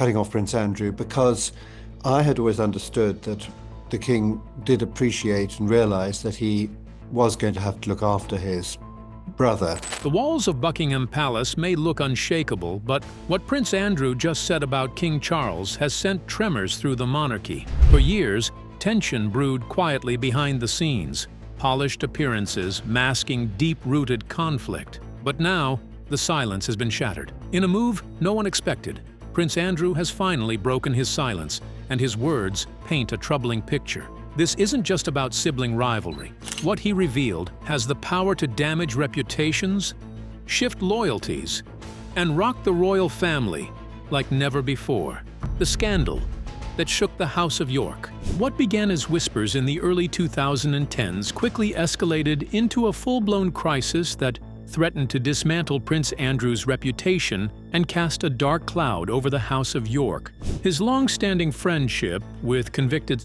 cutting off Prince Andrew because I had always understood that the king did appreciate and realize that he was going to have to look after his brother. The walls of Buckingham Palace may look unshakable, but what Prince Andrew just said about King Charles has sent tremors through the monarchy. For years, tension brewed quietly behind the scenes, polished appearances masking deep-rooted conflict. But now, the silence has been shattered. In a move no one expected, Prince Andrew has finally broken his silence, and his words paint a troubling picture. This isn't just about sibling rivalry. What he revealed has the power to damage reputations, shift loyalties, and rock the royal family like never before. The scandal that shook the House of York. What began as whispers in the early 2010s quickly escalated into a full-blown crisis that threatened to dismantle Prince Andrew's reputation and cast a dark cloud over the House of York. His long-standing friendship with convicted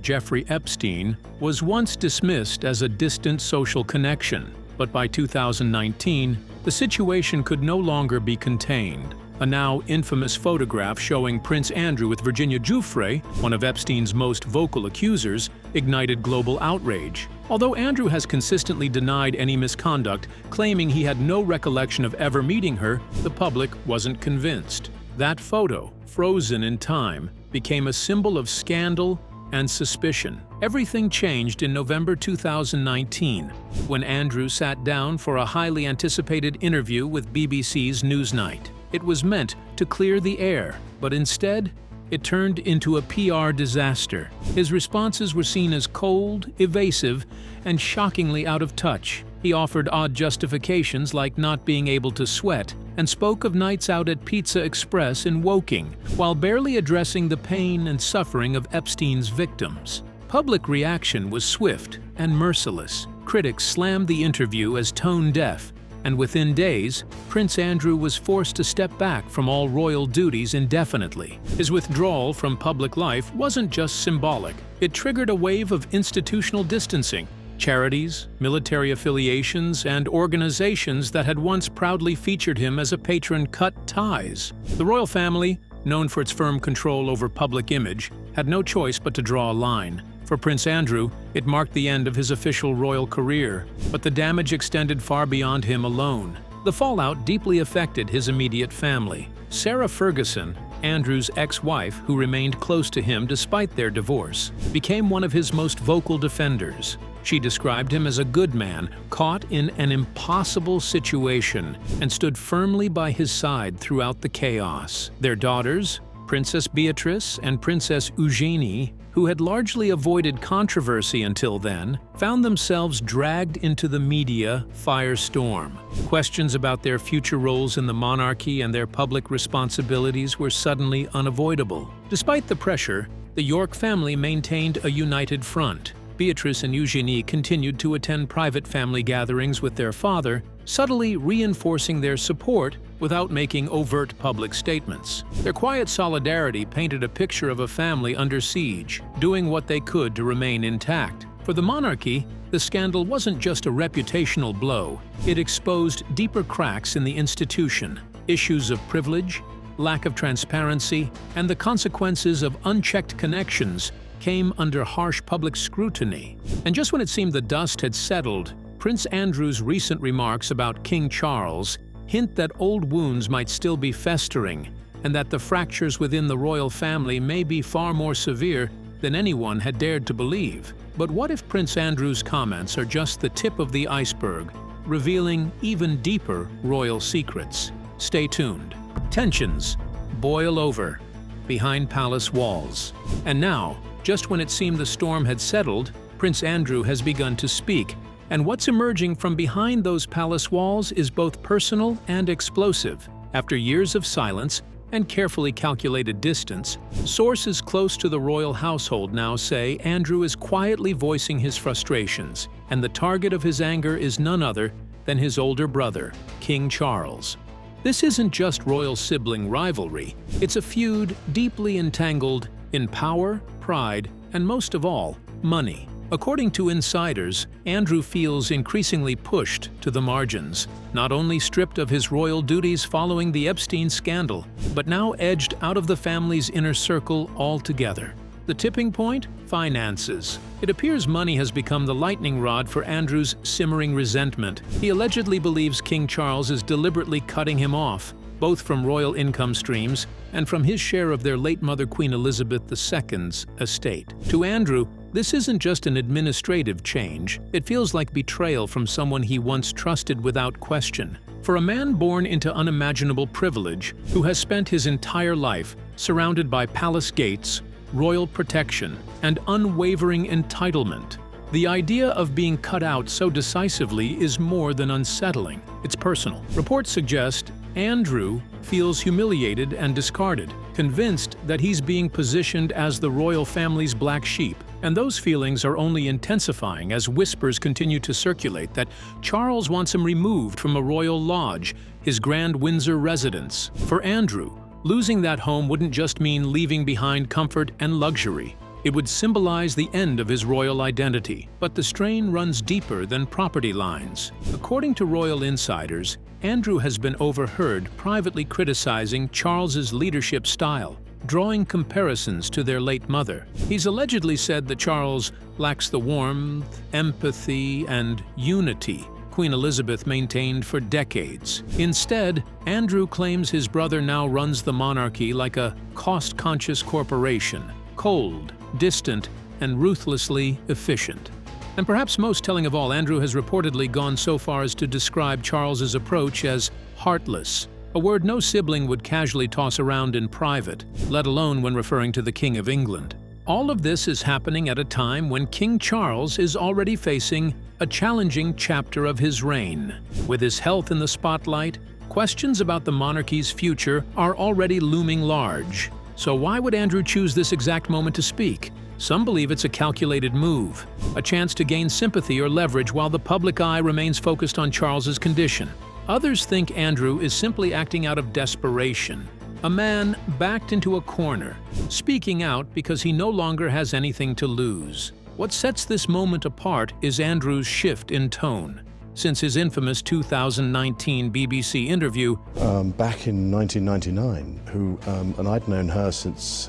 Jeffrey Epstein was once dismissed as a distant social connection, but by 2019, the situation could no longer be contained. A now infamous photograph showing Prince Andrew with Virginia Giuffre, one of Epstein's most vocal accusers, ignited global outrage. Although Andrew has consistently denied any misconduct, claiming he had no recollection of ever meeting her, the public wasn't convinced. That photo, frozen in time, became a symbol of scandal and suspicion. Everything changed in November 2019, when Andrew sat down for a highly anticipated interview with BBC's Newsnight. It was meant to clear the air, but instead, it turned into a PR disaster. His responses were seen as cold, evasive, and shockingly out of touch. He offered odd justifications like not being able to sweat, and spoke of nights out at Pizza Express in Woking, while barely addressing the pain and suffering of Epstein's victims. Public reaction was swift and merciless. Critics slammed the interview as tone-deaf, and within days, Prince Andrew was forced to step back from all royal duties indefinitely. His withdrawal from public life wasn't just symbolic. It triggered a wave of institutional distancing. Charities, military affiliations, and organizations that had once proudly featured him as a patron cut ties. The royal family, known for its firm control over public image, had no choice but to draw a line. For Prince Andrew, it marked the end of his official royal career, but the damage extended far beyond him alone. The fallout deeply affected his immediate family. Sarah Ferguson, Andrew's ex-wife, who remained close to him despite their divorce, became one of his most vocal defenders. She described him as a good man, caught in an impossible situation, and stood firmly by his side throughout the chaos. Their daughters, Princess Beatrice and Princess Eugenie, who had largely avoided controversy until then, found themselves dragged into the media firestorm. Questions about their future roles in the monarchy and their public responsibilities were suddenly unavoidable. Despite the pressure, the York family maintained a united front. Beatrice and Eugenie continued to attend private family gatherings with their father, subtly reinforcing their support without making overt public statements. Their quiet solidarity painted a picture of a family under siege, doing what they could to remain intact. For the monarchy, the scandal wasn't just a reputational blow. It exposed deeper cracks in the institution, issues of privilege, lack of transparency, and the consequences of unchecked connections came under harsh public scrutiny. And just when it seemed the dust had settled, Prince Andrew's recent remarks about King Charles hint that old wounds might still be festering, and that the fractures within the royal family may be far more severe than anyone had dared to believe. But what if Prince Andrew's comments are just the tip of the iceberg, revealing even deeper royal secrets? Stay tuned. Tensions boil over behind palace walls. And now, just when it seemed the storm had settled, Prince Andrew has begun to speak. And what's emerging from behind those palace walls is both personal and explosive. After years of silence and carefully calculated distance, sources close to the royal household now say Andrew is quietly voicing his frustrations, and the target of his anger is none other than his older brother, King Charles. This isn't just royal sibling rivalry, it's a feud deeply entangled in power, pride, and most of all, money. According to insiders, Andrew feels increasingly pushed to the margins, not only stripped of his royal duties following the Epstein scandal, but now edged out of the family's inner circle altogether. The tipping point? Finances. It appears money has become the lightning rod for Andrew's simmering resentment. He allegedly believes King Charles is deliberately cutting him off, both from royal income streams and from his share of their late mother Queen Elizabeth II's estate. To Andrew, this isn't just an administrative change. It feels like betrayal from someone he once trusted without question. For a man born into unimaginable privilege, who has spent his entire life surrounded by palace gates, royal protection, and unwavering entitlement, the idea of being cut out so decisively is more than unsettling. It's personal. Reports suggest Andrew feels humiliated and discarded, convinced that he's being positioned as the royal family's black sheep. And those feelings are only intensifying as whispers continue to circulate that Charles wants him removed from a royal lodge, his Grand Windsor residence. For Andrew, losing that home wouldn't just mean leaving behind comfort and luxury. It would symbolize the end of his royal identity. But the strain runs deeper than property lines. According to royal insiders, Andrew has been overheard privately criticizing Charles's leadership style, drawing comparisons to their late mother. He's allegedly said that Charles lacks the warmth, empathy, and unity Queen Elizabeth maintained for decades. Instead, Andrew claims his brother now runs the monarchy like a cost-conscious corporation, cold, distant, and ruthlessly efficient. And perhaps most telling of all, Andrew has reportedly gone so far as to describe Charles's approach as heartless, a word no sibling would casually toss around in private, let alone when referring to the King of England. All of this is happening at a time when King Charles is already facing a challenging chapter of his reign. With his health in the spotlight, questions about the monarchy's future are already looming large. So why would Andrew choose this exact moment to speak? Some believe it's a calculated move, a chance to gain sympathy or leverage while the public eye remains focused on Charles's condition. Others think Andrew is simply acting out of desperation, a man backed into a corner, speaking out because he no longer has anything to lose. What sets this moment apart is Andrew's shift in tone. Since his infamous 2019 BBC interview, back in 1999, and I'd known her since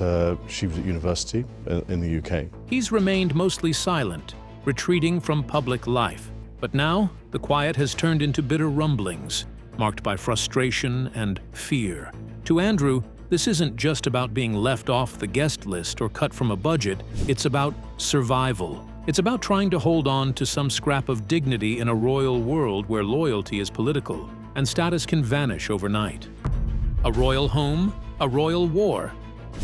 she was at university in the UK. He's remained mostly silent, retreating from public life. But now, the quiet has turned into bitter rumblings, marked by frustration and fear. To Andrew, this isn't just about being left off the guest list or cut from a budget, it's about survival. It's about trying to hold on to some scrap of dignity in a royal world where loyalty is political and status can vanish overnight. A royal home, a royal war.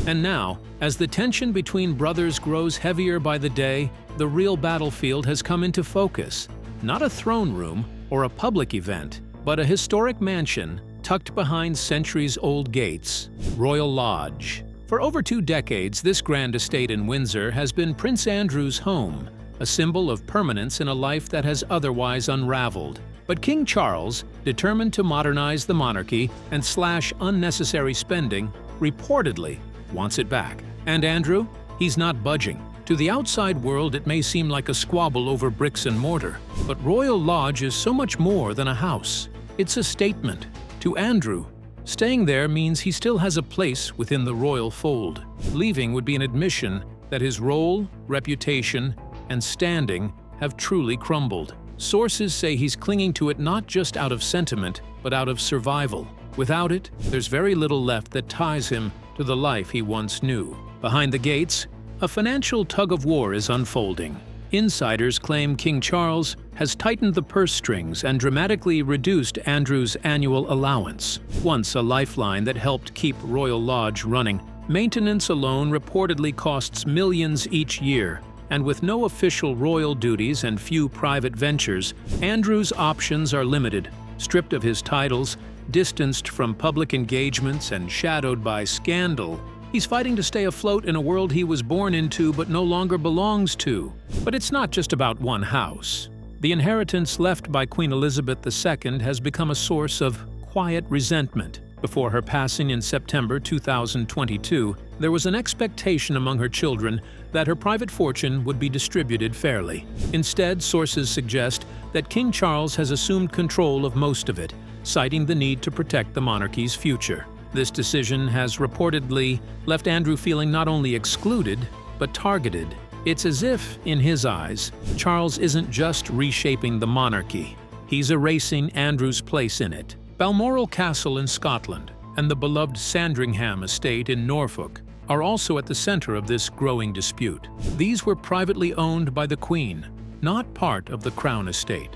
And now, as the tension between brothers grows heavier by the day, the real battlefield has come into focus. Not a throne room or a public event, but a historic mansion tucked behind centuries-old gates, Royal Lodge. For over 2 decades, this grand estate in Windsor has been Prince Andrew's home, a symbol of permanence in a life that has otherwise unraveled. But King Charles, determined to modernize the monarchy and slash unnecessary spending, reportedly wants it back. And Andrew? He's not budging. To the outside world, it may seem like a squabble over bricks and mortar, but Royal Lodge is so much more than a house. It's a statement. To Andrew, staying there means he still has a place within the royal fold. Leaving would be an admission that his role, reputation, and standing have truly crumbled. Sources say he's clinging to it not just out of sentiment, but out of survival. Without it, there's very little left that ties him to the life he once knew. Behind the gates, a financial tug-of-war is unfolding. Insiders claim King Charles has tightened the purse strings and dramatically reduced Andrew's annual allowance. Once a lifeline that helped keep Royal Lodge running, maintenance alone reportedly costs millions each year. And with no official royal duties and few private ventures, Andrew's options are limited. Stripped of his titles, distanced from public engagements, and shadowed by scandal, he's fighting to stay afloat in a world he was born into but no longer belongs to. But it's not just about one house. The inheritance left by Queen Elizabeth II has become a source of quiet resentment. Before her passing in September 2022, there was an expectation among her children that her private fortune would be distributed fairly. Instead, sources suggest that King Charles has assumed control of most of it, citing the need to protect the monarchy's future. This decision has reportedly left Andrew feeling not only excluded, but targeted. It's as if, in his eyes, Charles isn't just reshaping the monarchy, he's erasing Andrew's place in it. Balmoral Castle in Scotland and the beloved Sandringham estate in Norfolk are also at the center of this growing dispute. These were privately owned by the Queen, not part of the Crown estate.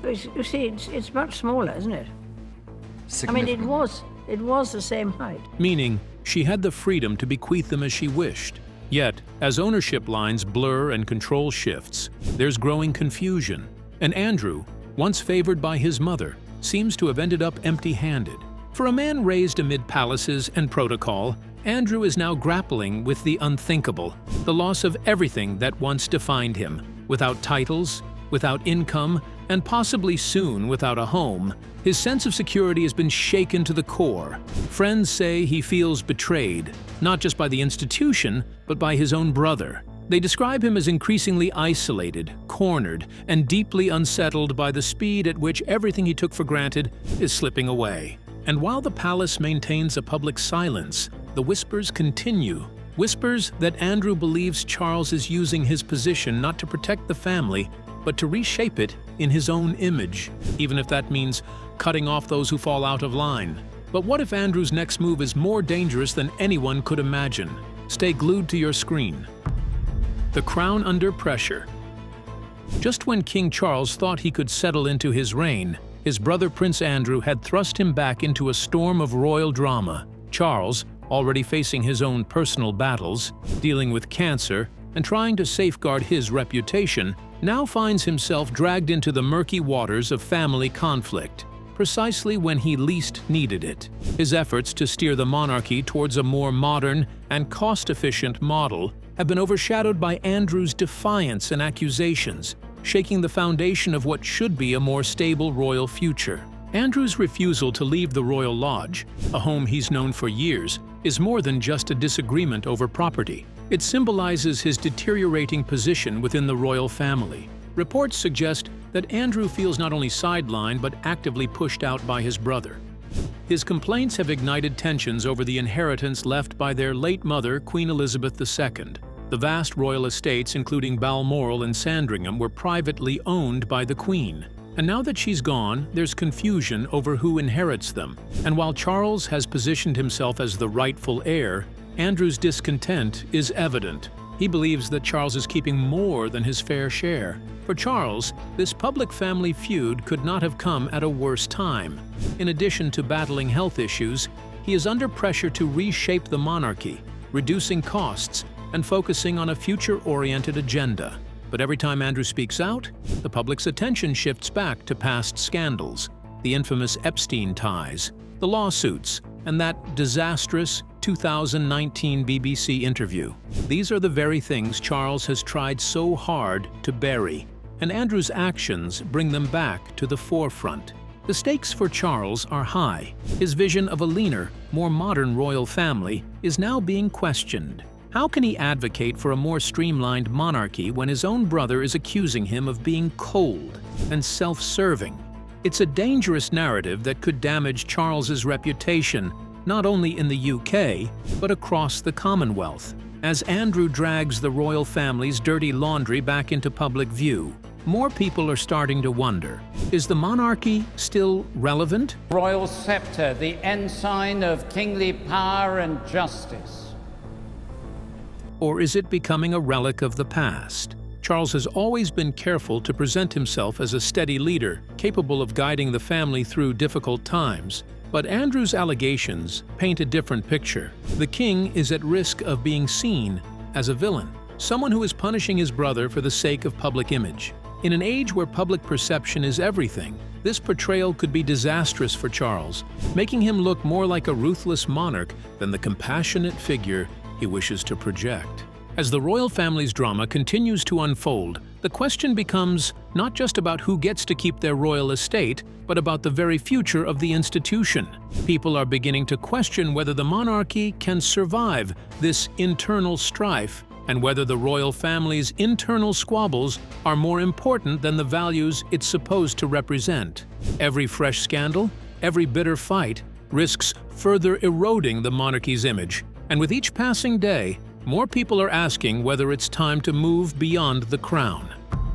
You see, it's much smaller, isn't it? I mean, it was the same height. Meaning, she had the freedom to bequeath them as she wished. Yet, as ownership lines blur and control shifts, there's growing confusion, and Andrew, once favored by his mother, seems to have ended up empty-handed. For a man raised amid palaces and protocol, Andrew is now grappling with the unthinkable, the loss of everything that once defined him. Without titles, without income, and possibly soon without a home, his sense of security has been shaken to the core. Friends say he feels betrayed, not just by the institution, but by his own brother. They describe him as increasingly isolated, cornered, and deeply unsettled by the speed at which everything he took for granted is slipping away. And while the palace maintains a public silence, the whispers continue. Whispers that Andrew believes Charles is using his position not to protect the family, but to reshape it in his own image, even if that means cutting off those who fall out of line. But what if Andrew's next move is more dangerous than anyone could imagine? Stay glued to your screen. The crown under pressure. Just when King Charles thought he could settle into his reign, his brother Prince Andrew had thrust him back into a storm of royal drama. Charles, already facing his own personal battles, dealing with cancer, and trying to safeguard his reputation, now finds himself dragged into the murky waters of family conflict, precisely when he least needed it. His efforts to steer the monarchy towards a more modern and cost-efficient model have been overshadowed by Andrew's defiance and accusations, shaking the foundation of what should be a more stable royal future. Andrew's refusal to leave the royal lodge, a home he's known for years, is more than just a disagreement over property. It symbolizes his deteriorating position within the royal family. Reports suggest that Andrew feels not only sidelined but actively pushed out by his brother. His complaints have ignited tensions over the inheritance left by their late mother, Queen Elizabeth II. The vast royal estates, including Balmoral and Sandringham, were privately owned by the Queen. And now that she's gone, there's confusion over who inherits them. And while Charles has positioned himself as the rightful heir, Andrew's discontent is evident. He believes that Charles is keeping more than his fair share. For Charles, this public family feud could not have come at a worse time. In addition to battling health issues, he is under pressure to reshape the monarchy, reducing costs and focusing on a future-oriented agenda. But every time Andrew speaks out, the public's attention shifts back to past scandals, the infamous Epstein ties, the lawsuits, and that disastrous 2019 BBC interview. These are the very things Charles has tried so hard to bury, and Andrew's actions bring them back to the forefront. The stakes for Charles are high. His vision of a leaner, more modern royal family is now being questioned. How can he advocate for a more streamlined monarchy when his own brother is accusing him of being cold and self-serving? It's a dangerous narrative that could damage Charles's reputation, not only in the UK, but across the Commonwealth. As Andrew drags the royal family's dirty laundry back into public view, more people are starting to wonder, is the monarchy still relevant? Royal scepter, the ensign of kingly power and justice. Or is it becoming a relic of the past? Charles has always been careful to present himself as a steady leader, capable of guiding the family through difficult times. But Andrew's allegations paint a different picture. The king is at risk of being seen as a villain, someone who is punishing his brother for the sake of public image. In an age where public perception is everything, this portrayal could be disastrous for Charles, making him look more like a ruthless monarch than the compassionate figure he wishes to project. As the royal family's drama continues to unfold, the question becomes not just about who gets to keep their royal estate, but about the very future of the institution. People are beginning to question whether the monarchy can survive this internal strife and whether the royal family's internal squabbles are more important than the values it's supposed to represent. Every fresh scandal, every bitter fight, risks further eroding the monarchy's image, and with each passing day, more people are asking whether it's time to move beyond the crown.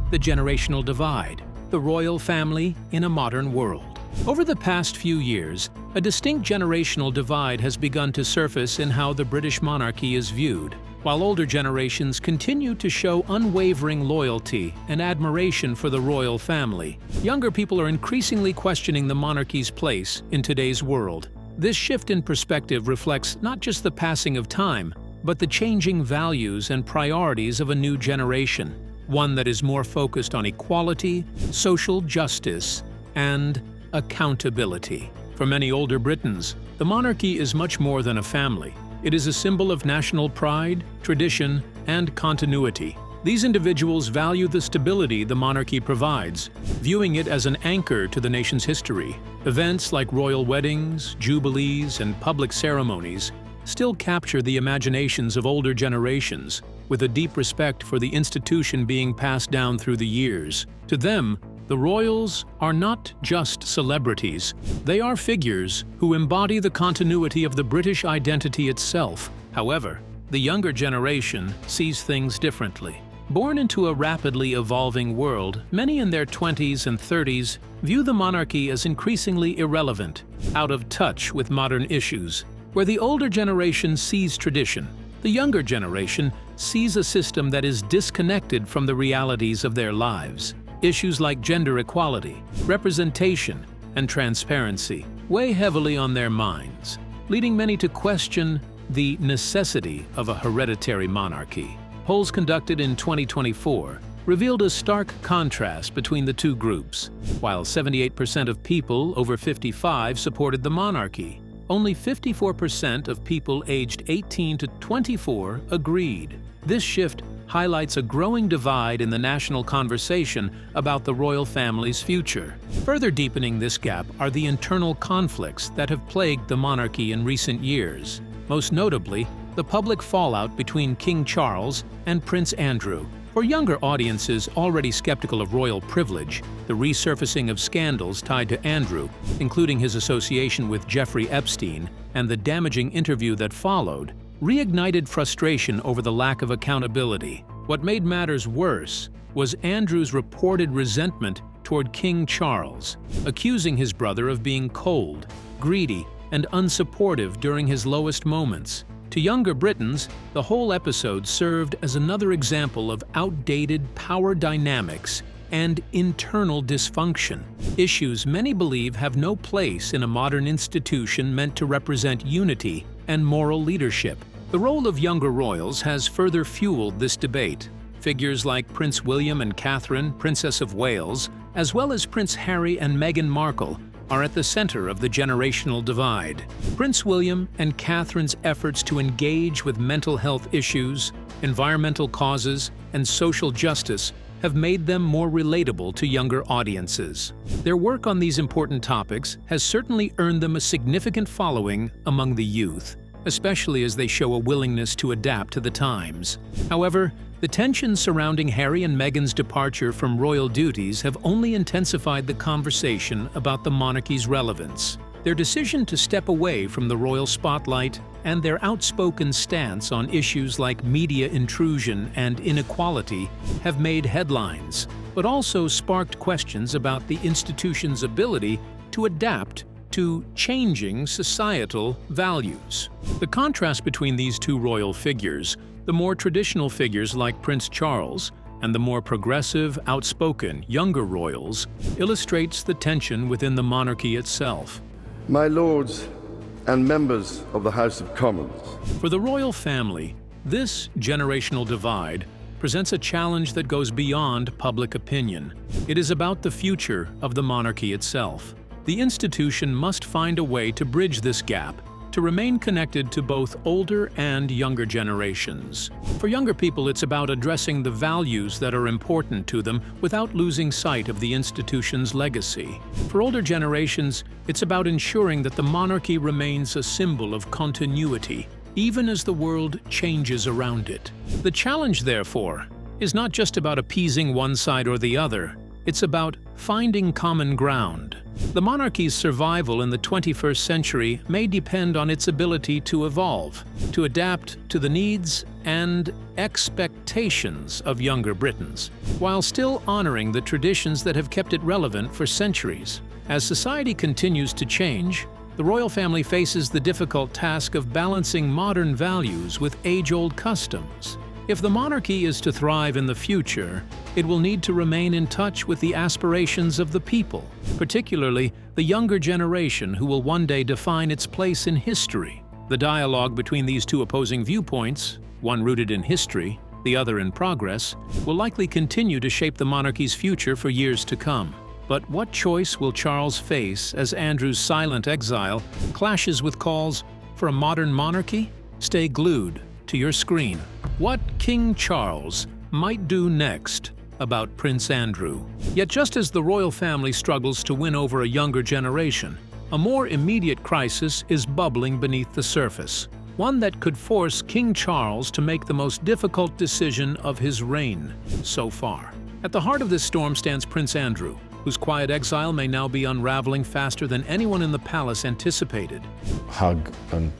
The generational divide, the royal family in a modern world. Over the past few years, a distinct generational divide has begun to surface in how the British monarchy is viewed. While older generations continue to show unwavering loyalty and admiration for the royal family, younger people are increasingly questioning the monarchy's place in today's world. This shift in perspective reflects not just the passing of time, but the changing values and priorities of a new generation, one that is more focused on equality, social justice, and accountability. For many older Britons, the monarchy is much more than a family. It is a symbol of national pride, tradition, and continuity. These individuals value the stability the monarchy provides, viewing it as an anchor to the nation's history. Events like royal weddings, jubilees, and public ceremonies still capture the imaginations of older generations, with a deep respect for the institution being passed down through the years. To them, the royals are not just celebrities. They are figures who embody the continuity of the British identity itself. However, the younger generation sees things differently. Born into a rapidly evolving world, many in their 20s and 30s view the monarchy as increasingly irrelevant, out of touch with modern issues. Where the older generation sees tradition, the younger generation sees a system that is disconnected from the realities of their lives. Issues like gender equality, representation, and transparency weigh heavily on their minds, leading many to question the necessity of a hereditary monarchy. Polls conducted in 2024 revealed a stark contrast between the two groups. While 78% of people over 55 supported the monarchy, only 54% of people aged 18 to 24 agreed. This shift highlights a growing divide in the national conversation about the royal family's future. Further deepening this gap are the internal conflicts that have plagued the monarchy in recent years. Most notably, the public fallout between King Charles and Prince Andrew. For younger audiences already skeptical of royal privilege, the resurfacing of scandals tied to Andrew, including his association with Jeffrey Epstein and the damaging interview that followed, reignited frustration over the lack of accountability. What made matters worse was Andrew's reported resentment toward King Charles, accusing his brother of being cold, greedy, and unsupportive during his lowest moments. To younger Britons, the whole episode served as another example of outdated power dynamics and internal dysfunction, issues many believe have no place in a modern institution meant to represent unity and moral leadership. The role of younger royals has further fueled this debate. Figures like Prince William and Catherine, Princess of Wales, as well as Prince Harry and Meghan Markle, are at the center of the generational divide. Prince William and Catherine's efforts to engage with mental health issues, environmental causes, and social justice have made them more relatable to younger audiences. Their work on these important topics has certainly earned them a significant following among the youth, especially as they show a willingness to adapt to the times. However, the tensions surrounding Harry and Meghan's departure from royal duties have only intensified the conversation about the monarchy's relevance. Their decision to step away from the royal spotlight and their outspoken stance on issues like media intrusion and inequality have made headlines, but also sparked questions about the institution's ability to adapt to changing societal values. The contrast between these two royal figures, the more traditional figures like Prince Charles and the more progressive, outspoken, younger royals, illustrates the tension within the monarchy itself. My lords and members of the House of Commons. For the royal family, this generational divide presents a challenge that goes beyond public opinion. It is about the future of the monarchy itself. The institution must find a way to bridge this gap, to remain connected to both older and younger generations. For younger people, it's about addressing the values that are important to them without losing sight of the institution's legacy. For older generations, it's about ensuring that the monarchy remains a symbol of continuity, even as the world changes around it. The challenge, therefore, is not just about appeasing one side or the other. It's about finding common ground. The monarchy's survival in the 21st century may depend on its ability to evolve, to adapt to the needs and expectations of younger Britons, while still honoring the traditions that have kept it relevant for centuries. As society continues to change, the royal family faces the difficult task of balancing modern values with age-old customs. If the monarchy is to thrive in the future, it will need to remain in touch with the aspirations of the people, particularly the younger generation who will one day define its place in history. The dialogue between these two opposing viewpoints, one rooted in history, the other in progress, will likely continue to shape the monarchy's future for years to come. But what choice will Charles face as Andrew's silent exile clashes with calls for a modern monarchy? Stay glued to your screen. What King Charles might do next about Prince Andrew. Yet just as the royal family struggles to win over a younger generation, a more immediate crisis is bubbling beneath the surface, one that could force King Charles to make the most difficult decision of his reign so far. At the heart of this storm stands Prince Andrew, whose quiet exile may now be unraveling faster than anyone in the palace anticipated. Hug and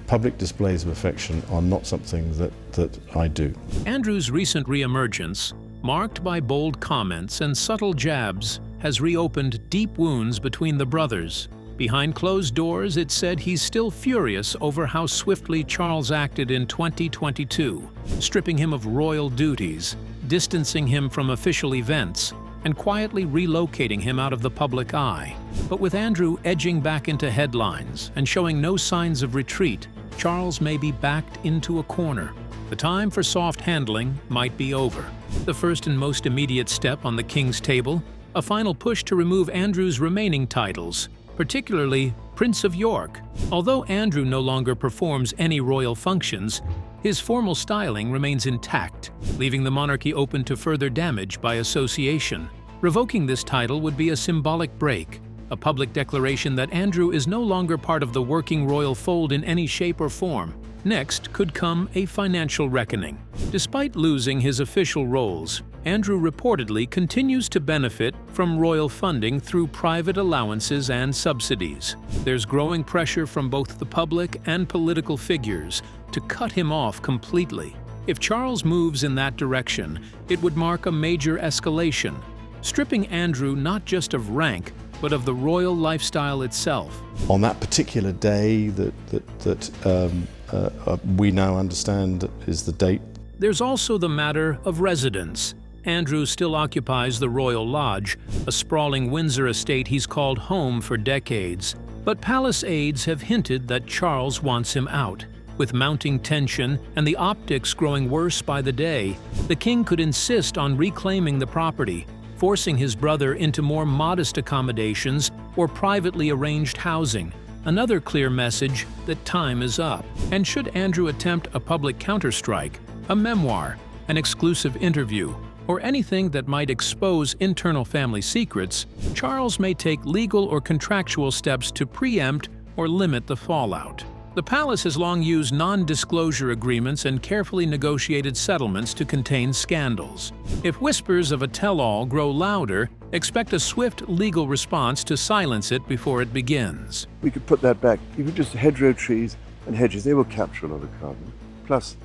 public displays of affection are not something that I do. Andrew's recent re-emergence, marked by bold comments and subtle jabs, has reopened deep wounds between the brothers. Behind closed doors, it's said he's still furious over how swiftly Charles acted in 2022, stripping him of royal duties, distancing him from official events, and quietly relocating him out of the public eye. But with Andrew edging back into headlines and showing no signs of retreat, Charles may be backed into a corner. The time for soft handling might be over. The first and most immediate step on the king's table, a final push to remove Andrew's remaining titles, particularly Prince of York. Although Andrew no longer performs any royal functions, his formal styling remains intact, leaving the monarchy open to further damage by association. Revoking this title would be a symbolic break, a public declaration that Andrew is no longer part of the working royal fold in any shape or form. Next could come a financial reckoning. Despite losing his official roles, Andrew reportedly continues to benefit from royal funding through private allowances and subsidies. There's growing pressure from both the public and political figures to cut him off completely. If Charles moves in that direction, it would mark a major escalation, stripping Andrew not just of rank, but of the royal lifestyle itself. On that particular day that we now understand is the date. There's also the matter of residence. Andrew still occupies the Royal Lodge, a sprawling Windsor estate he's called home for decades. But palace aides have hinted that Charles wants him out. With mounting tension and the optics growing worse by the day, the king could insist on reclaiming the property, forcing his brother into more modest accommodations or privately arranged housing. Another clear message that time is up. And should Andrew attempt a public counterstrike, a memoir, an exclusive interview, or anything that might expose internal family secrets, Charles may take legal or contractual steps to preempt or limit the fallout. The palace has long used non-disclosure agreements and carefully negotiated settlements to contain scandals. If whispers of a tell-all grow louder, expect a swift legal response to silence it before it begins. We could put that back. Even just hedgerow trees and hedges, they will capture a lot of carbon. Plus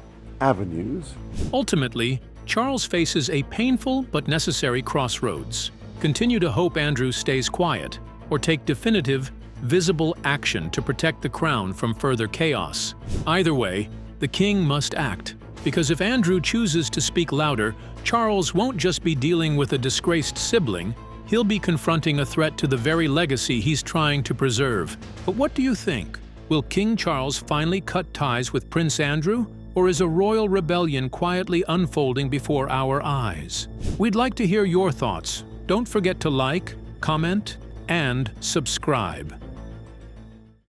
avenues. Ultimately, Charles faces a painful but necessary crossroads. Continue to hope Andrew stays quiet, or take definitive, visible action to protect the crown from further chaos. Either way, the king must act, because if Andrew chooses to speak louder, Charles won't just be dealing with a disgraced sibling, he'll be confronting a threat to the very legacy he's trying to preserve. But what do you think? Will King Charles finally cut ties with Prince Andrew? Or is a royal rebellion quietly unfolding before our eyes? We'd like to hear your thoughts. Don't forget to like, comment, and subscribe.